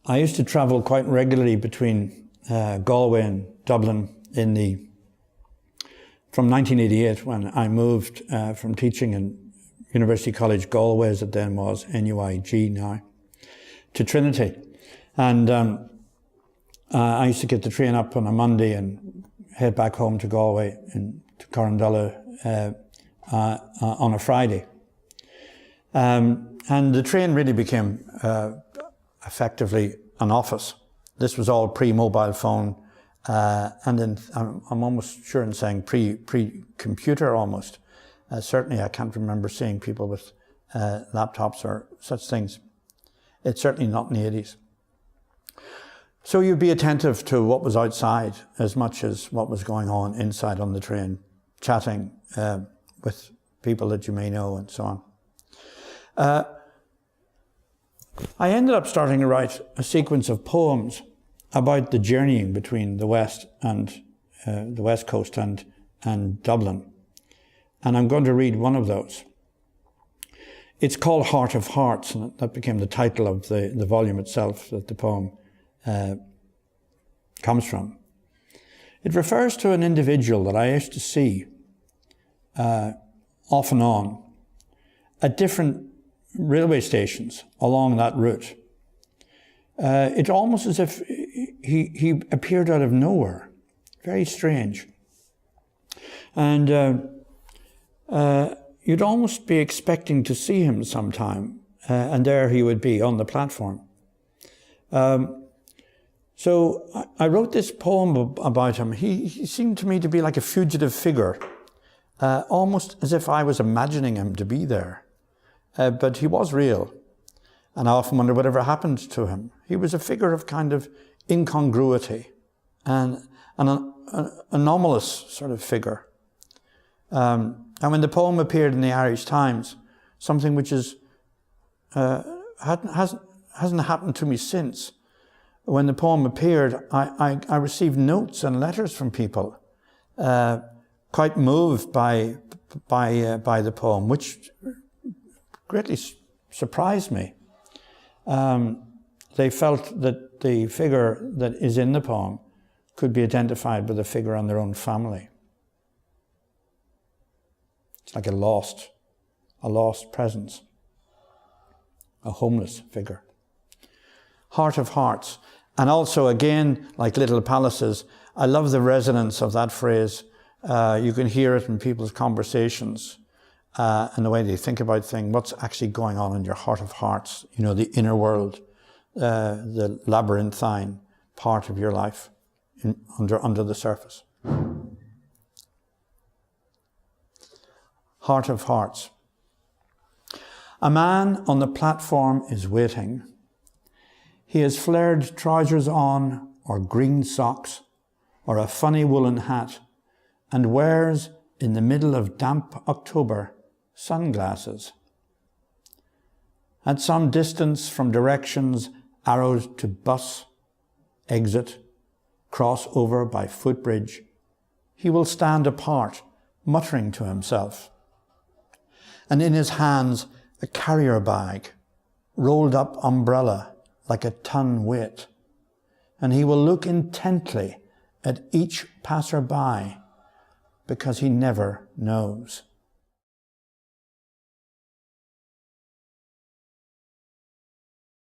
I used to travel quite regularly between Galway and Dublin from 1988, when I moved from teaching in University College Galway, as it then was, NUIG now, to Trinity. And I used to get the train up on a Monday and head back home to Galway and to Corrandulla on a Friday. And the train really became effectively an office. This was all pre-mobile phone, and then I'm almost sure in saying pre-computer almost. Certainly I can't remember seeing people with laptops or such things. It's certainly not in the 80s. So you'd be attentive to what was outside as much as what was going on inside on the train, chatting with people that you may know and so on. I ended up starting to write a sequence of poems about the journeying between the West and the West Coast and Dublin. And I'm going to read one of those. It's called Heart of Hearts, and that became the title of the volume itself that the poem comes from. It refers to an individual that I used to see off and on at different railway stations along that route. It's almost as if he appeared out of nowhere. Very strange. And you'd almost be expecting to see him sometime, and there he would be on the platform. So I wrote this poem about him. He seemed to me to be like a fugitive figure, almost as if I was imagining him to be there. But he was real, and I often wonder whatever happened to him. He was a figure of kind of incongruity and an anomalous sort of figure. And when the poem appeared in the Irish Times, something which is hasn't happened to me since. When the poem appeared, I received notes and letters from people, quite moved by the poem, which greatly surprised me. They felt that the figure that is in the poem could be identified with a figure in their own family. It's like a lost presence, a homeless figure. Heart of Hearts. And also, again, like Little Palaces, I love the resonance of that phrase. You can hear it in people's conversations and the way they think about things, what's actually going on in your heart of hearts, you know, the inner world, the labyrinthine part of your life under the surface. Heart of Hearts. A man on the platform is waiting. He has flared trousers on, or green socks, or a funny woolen hat, and wears, in the middle of damp October, sunglasses. At some distance from directions arrowed to bus, exit, cross over by footbridge, he will stand apart, muttering to himself. And in his hands a carrier bag, rolled up umbrella like a ton weight, and he will look intently at each passer-by because he never knows.